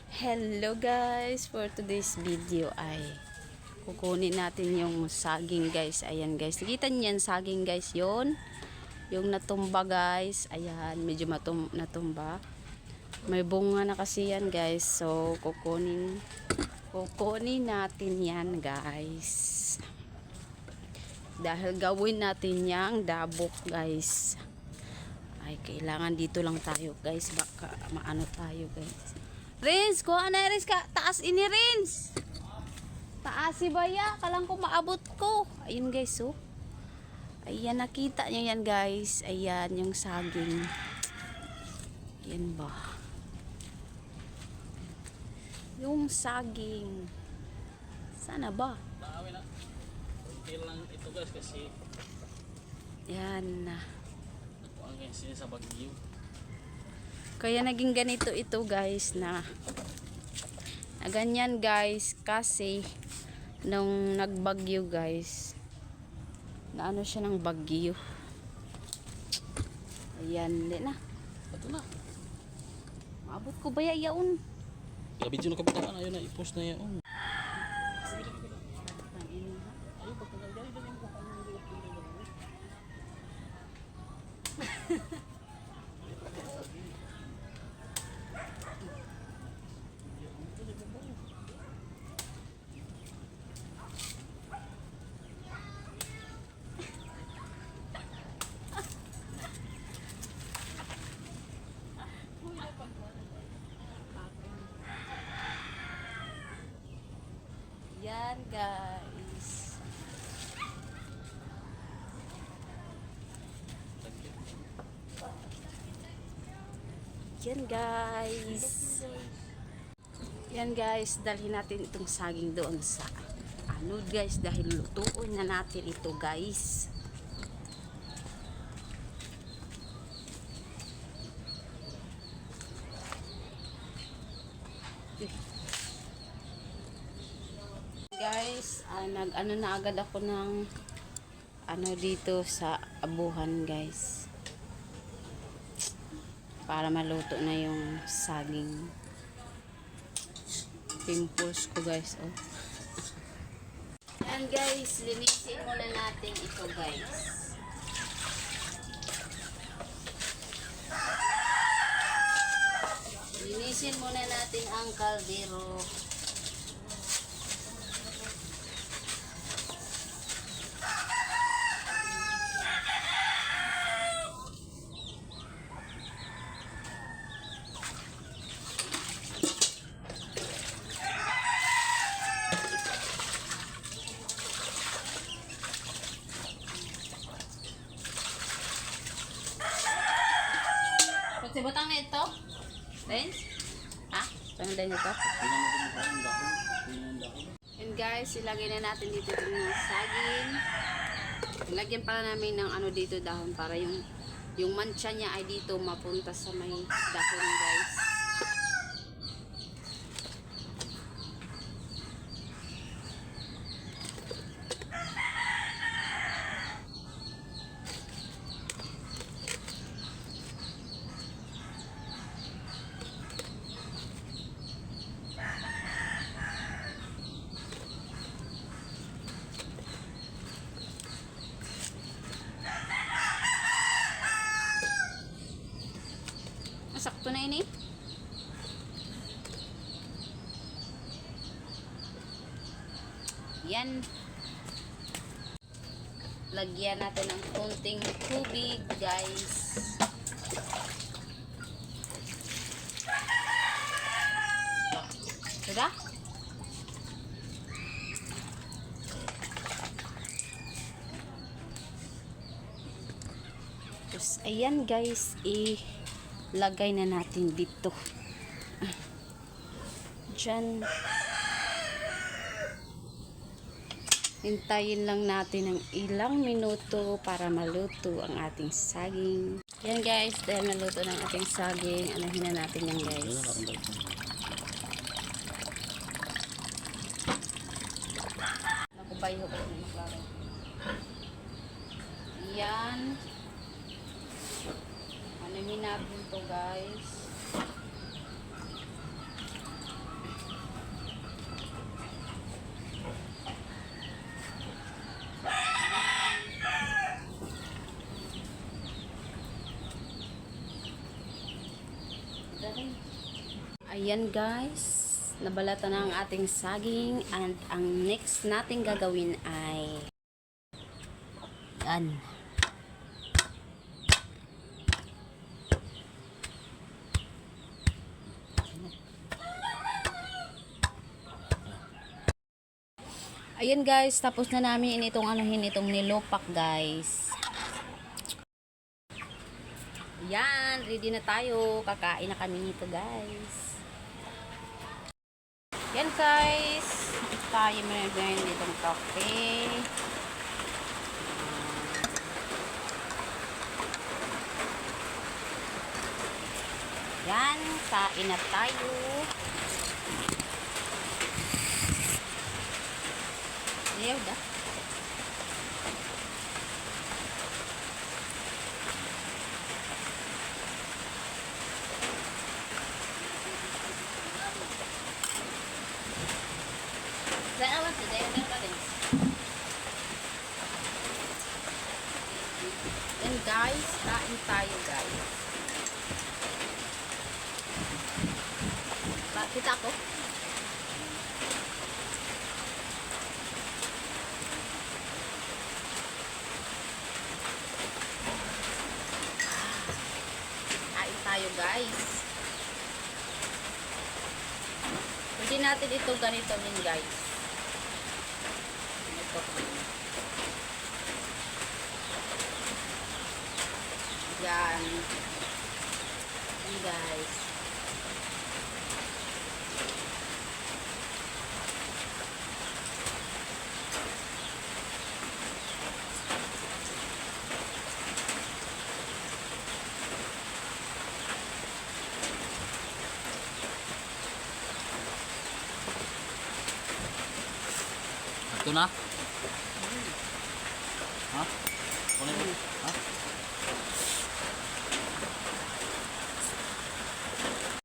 Hello guys, for today's video ay kukunin natin yung saging guys. Ayan guys, nakita niyan saging guys, yon yung natumba guys. Ayan, medyo natumba, may bunga na kasi yan guys. So kukunin natin yan guys, dahil gawin natin yang dabok guys. Ay kailangan dito lang tayo guys, baka maano tayo guys. Rins, kuha na Rins ka. Taas ini Rins. Taas si Baya. Kalang ko maabot ko. Ayun guys, oh. Ayan, nakita nyo yan guys. Ayan, yung saging. Ayan ba? Yung saging. Sana ba? Nakawin na. Kunti lang ito guys kasi Yan na. nakuha guys sa Baguio. Kaya naging ganito ito guys na ganyan guys kasi nung nagbagyo guys, na ano siya ng bagyo. Ayan, hindi na. Ito na. Maabot ko ba yaon? Gabi dyan nakabutaan. Ayun na, i-post na yan. Ayun, pagtagal dyan. Dyan yung kapal. Yan guys. Yan guys. Yan guys, dalhin natin itong saging doon sa ano guys, dahil lutuin na natin ito guys. Guys, nag-ano na agad ako ng ano dito sa abuhan guys, para maluto na yung saging. Pimples ko guys, oh. Yan guys, linisin muna natin ito guys. Linisin muna natin ang kaldero. Pagsibutang na ito? Rins? Ha? Saan din ito? And guys, ilagay na natin dito yung saging. Ilagyan pala namin ng ano dito dahon para yung mancha niya ay dito mapunta sa may dahon guys. Sakto na ini. Yan. Lagyan natin ng konting tubig, guys. Diba? Tapos, ayan guys, lagay na natin dito. Diyan. Hintayin lang natin ng ilang minuto para maluto ang ating saging. Yan guys, dahil naluto ng ating saging, anahin na natin yan guys. Nakubayo ba yung maklaro? Yan. Anahin natin to guys. Ayan guys, nabalatan na ang ating saging and ang next nating gagawin ay yan. Ayan guys, tapos na namin itong anuhin itong nilopak guys. Yan, ready na tayo. Kakain na kami nito guys. Yan guys, tayo meron ditong kape. Yan, kain na tayo. Ayaw da. Then I want today, I think that is. Then guys, kain tayo guys. Kita ko. Kain tayo guys. Pwede natin ito ganito din guys. Ito. Yan. Yan guys. Ito na.